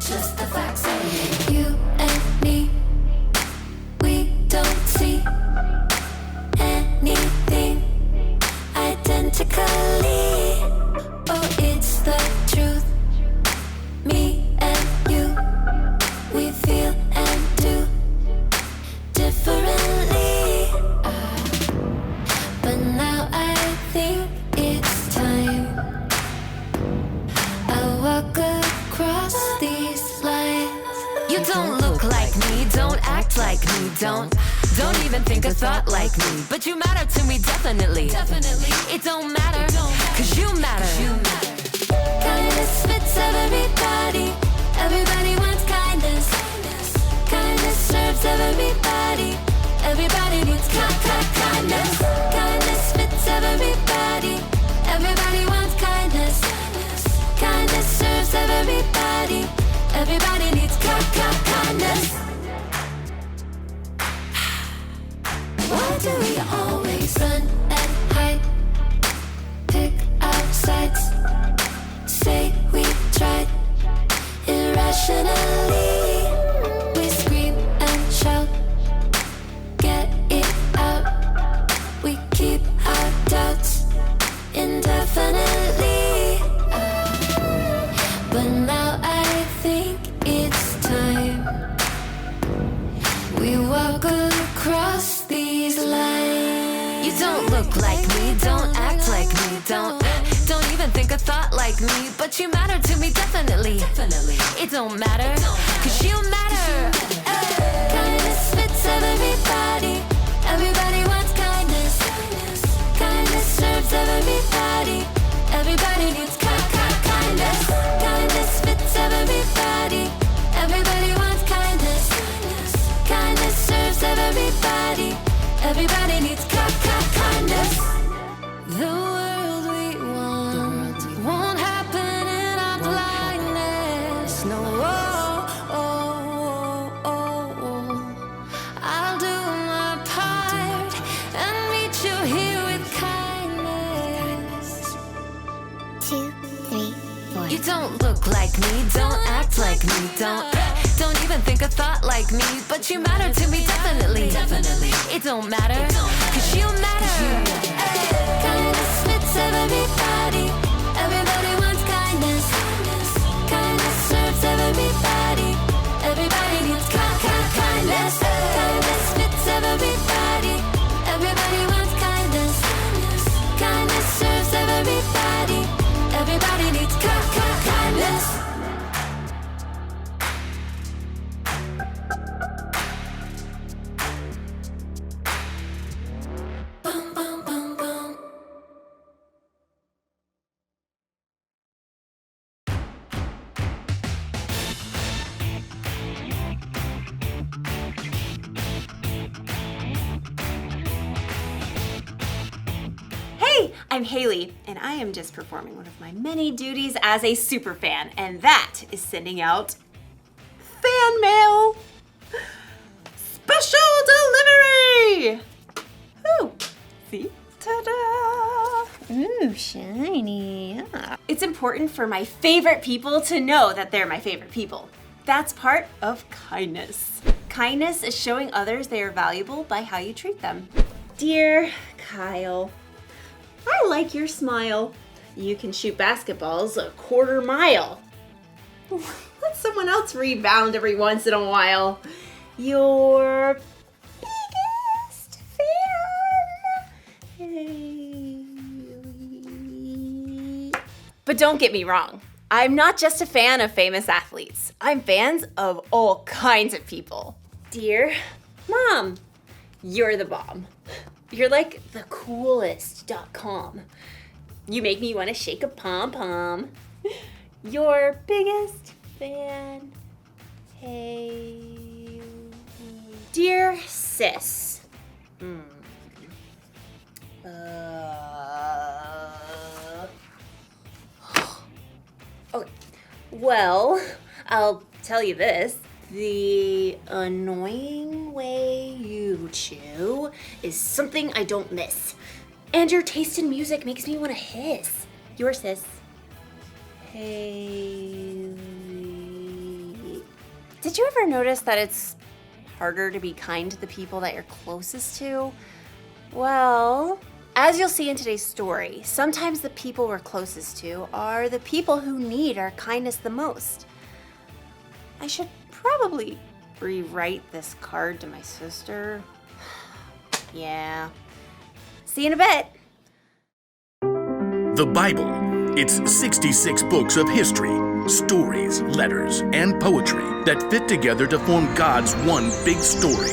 just the facts of it. You and me, we don't see anything identically. Oh, it's the truth. Me and you, we feel and do differently. But now I think it's time I walk across these lines. You don't look like me, don't act like me, don't even think a thought like me. But you matter to me, definitely. It don't matter, cause you matter. Kindness fits everybody. Everybody wants kindness. Kindness serves everybody. Everybody needs kindness. Kindness fits everybody. Everybody wants kindness. Kindness serves everybody. Everybody needs kindness. Why do we always run and hide? Pick our sides. Say we tried. Irrationally, we scream and shout. Get it out. We keep our doubts indefinitely. But now I think it's time we walk across these lines. You don't look like me, don't act like me, don't even think a thought like me. But you matter to me, definitely. It don't matter, cause you matter. Kindness fits everybody. Everybody wants kindness. Kindness serves everybody. Everybody needs kindness. Kindness fits everybody. Everybody wants kindness. Kindness serves everybody. Everybody needs kindness. The world we want won't happen in our blindness. No, I'll do my part and meet you here with kindness. 2, 3, 4. You don't look like me, don't act like me, don't even think a thought like me. But you matter to me, definitely. It don't matter, cause you matter. Kindness fits everybody. Everybody wants kindness. Kindness serves everybody. Everybody needs kindness. Kindness fits everybody. Everybody wants kindness. Kindness serves everybody. Everybody needs kindness. Boom, boom, boom, boom. Hey, I'm Haley, and I am just performing one of my many duties as a super fan, and that is sending out fan mail. Special delivery! Ooh, see? Ta-da! Ooh, shiny. Yeah. It's important for my favorite people to know that they're my favorite people. That's part of kindness. Kindness is showing others they are valuable by how you treat them. Dear Kyle, I like your smile. You can shoot basketballs a quarter mile. Let someone else rebound every once in a while. Your biggest fan. But don't get me wrong. I'm not just a fan of famous athletes. I'm fans of all kinds of people. Dear Mom, you're the bomb. You're like the coolest.com. You make me want to shake a pom-pom. Your biggest fan. Hey. Dear sis. Okay. Well, I'll tell you this. The annoying way you chew is something I don't miss. And your taste in music makes me want to hiss. Your sis. Haley. Did you ever notice that it's harder to be kind to the people that you're closest to? Well, as you'll see in today's story, sometimes the people we're closest to are the people who need our kindness the most. I should probably rewrite this card to my sister. Yeah. See you in a bit. The Bible. It's 66 books of history, stories, letters, and poetry that fit together to form God's one big story.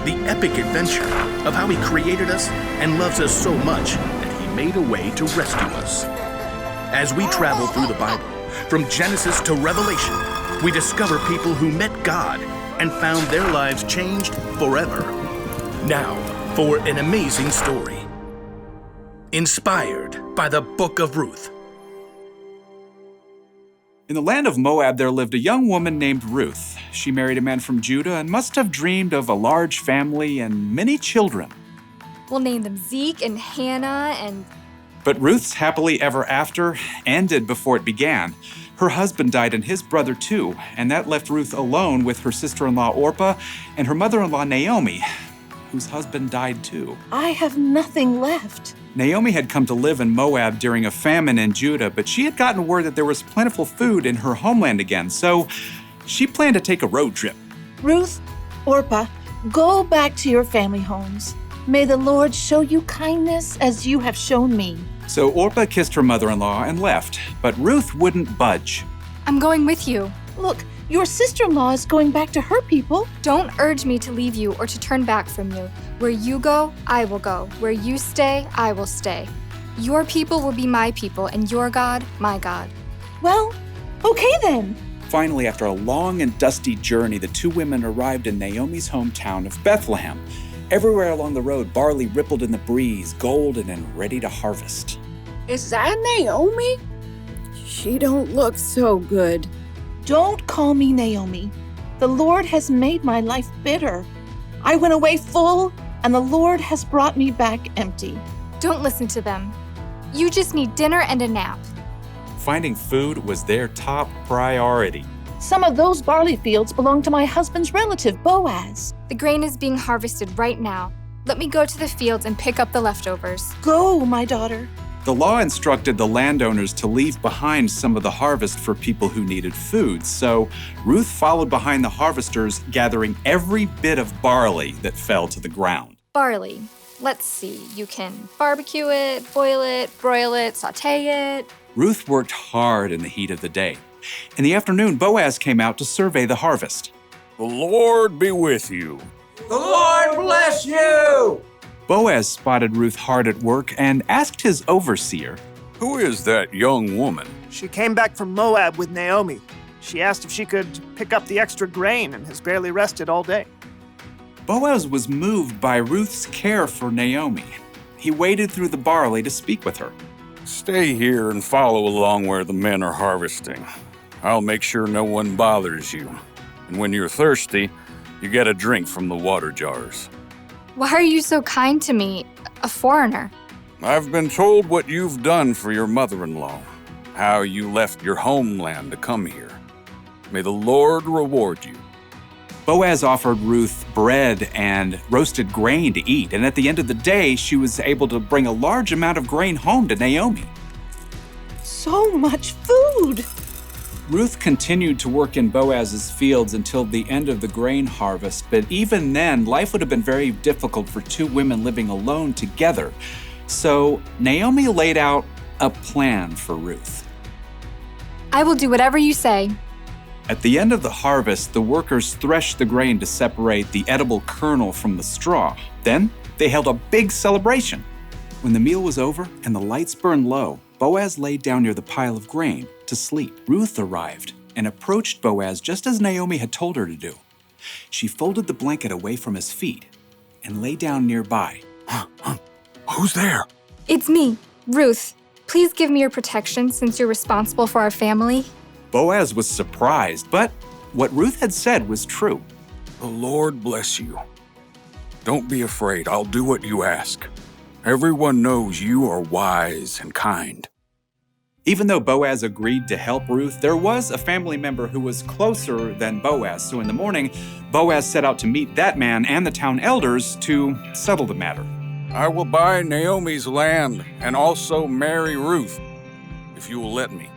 The epic adventure of how He created us and loves us so much that He made a way to rescue us. As we travel through the Bible, from Genesis to Revelation, we discover people who met God and found their lives changed forever. Now, for an amazing story. Inspired by the Book of Ruth. In the land of Moab, there lived a young woman named Ruth. She married a man from Judah and must have dreamed of a large family and many children. We'll name them Zeke and Hannah and... But Ruth's happily ever after ended before it began. Her husband died and his brother too, and that left Ruth alone with her sister-in-law Orpah and her mother-in-law Naomi, whose husband died too. I have nothing left. Naomi had come to live in Moab during a famine in Judah, but she had gotten word that there was plentiful food in her homeland again, so she planned to take a road trip. Ruth, Orpah, go back to your family homes. May the Lord show you kindness as you have shown me. So Orpah kissed her mother-in-law and left, but Ruth wouldn't budge. I'm going with you. Look, your sister-in-law is going back to her people. Don't urge me to leave you or to turn back from you. Where you go, I will go. Where you stay, I will stay. Your people will be my people, and your God, my God. Well, okay then. Finally, after a long and dusty journey, the two women arrived in Naomi's hometown of Bethlehem. Everywhere along the road, barley rippled in the breeze, golden and ready to harvest. Is that Naomi? She don't look so good. Don't call me Naomi. The Lord has made my life bitter. I went away full, and the Lord has brought me back empty. Don't listen to them. You just need dinner and a nap. Finding food was their top priority. Some of those barley fields belong to my husband's relative, Boaz. The grain is being harvested right now. Let me go to the fields and pick up the leftovers. Go, my daughter. The law instructed the landowners to leave behind some of the harvest for people who needed food, so Ruth followed behind the harvesters, gathering every bit of barley that fell to the ground. Barley. Let's see. You can barbecue it, boil it, broil it, sauté it. Ruth worked hard in the heat of the day. In the afternoon, Boaz came out to survey the harvest. The Lord be with you. The Lord bless you! Boaz spotted Ruth hard at work and asked his overseer, Who is that young woman? She came back from Moab with Naomi. She asked if she could pick up the extra grain and has barely rested all day. Boaz was moved by Ruth's care for Naomi. He waded through the barley to speak with her. Stay here and follow along where the men are harvesting. I'll make sure no one bothers you. And when you're thirsty, you get a drink from the water jars. Why are you so kind to me, a foreigner? I've been told what you've done for your mother-in-law, how you left your homeland to come here. May the Lord reward you. Boaz offered Ruth bread and roasted grain to eat, and at the end of the day, she was able to bring a large amount of grain home to Naomi. So much food! Ruth continued to work in Boaz's fields until the end of the grain harvest, but even then, life would have been very difficult for two women living alone together. So Naomi laid out a plan for Ruth. I will do whatever you say. At the end of the harvest, the workers threshed the grain to separate the edible kernel from the straw. Then they held a big celebration. When the meal was over and the lights burned low, Boaz laid down near the pile of grain to sleep. Ruth arrived and approached Boaz just as Naomi had told her to do. She folded the blanket away from his feet and lay down nearby. Who's there? It's me, Ruth. Please give me your protection since you're responsible for our family. Boaz was surprised, but what Ruth had said was true. The Lord bless you. Don't be afraid. I'll do what you ask. Everyone knows you are wise and kind. Even though Boaz agreed to help Ruth, there was a family member who was closer than Boaz. So in the morning, Boaz set out to meet that man and the town elders to settle the matter. I will buy Naomi's land and also marry Ruth, if you will let me.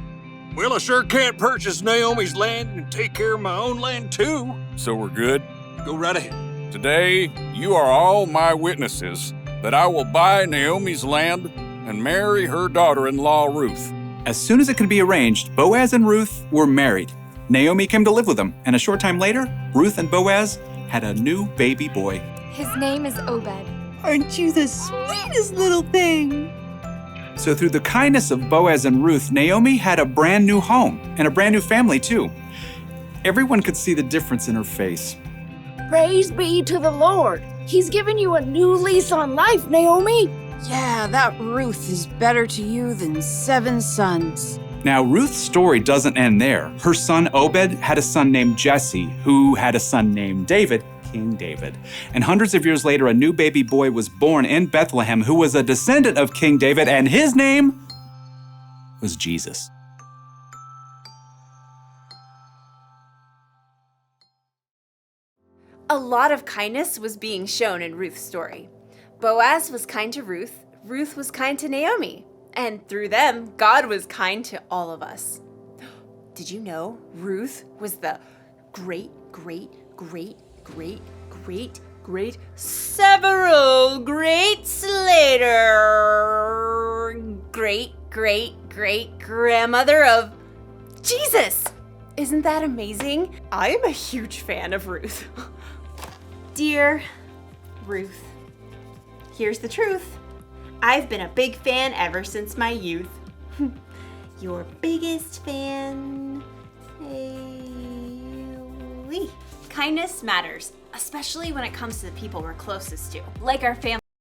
Well, I sure can't purchase Naomi's land and take care of my own land too. So we're good? Go right ahead. Today, you are all my witnesses that I will buy Naomi's land and marry her daughter-in-law, Ruth. As soon as it could be arranged, Boaz and Ruth were married. Naomi came to live with them, and a short time later, Ruth and Boaz had a new baby boy. His name is Obed. Aren't you the sweetest little thing? So through the kindness of Boaz and Ruth, Naomi had a brand new home and a brand new family too. Everyone could see the difference in her face. Praise be to the Lord. He's given you a new lease on life, Naomi. Yeah, that Ruth is better to you than 7 sons. Now, Ruth's story doesn't end there. Her son Obed had a son named Jesse, who had a son named David, King David. And hundreds of years later, a new baby boy was born in Bethlehem who was a descendant of King David, and his name was Jesus. A lot of kindness was being shown in Ruth's story. Boaz was kind to Ruth, Ruth was kind to Naomi, and through them, God was kind to all of us. Did you know Ruth was the several greats later great grandmother of Jesus? Isn't that amazing? I am a huge fan of Ruth. Dear Ruth, here's the truth. I've been a big fan ever since my youth. Your biggest fan, Haley. Kindness matters, especially when it comes to the people we're closest to, like our family.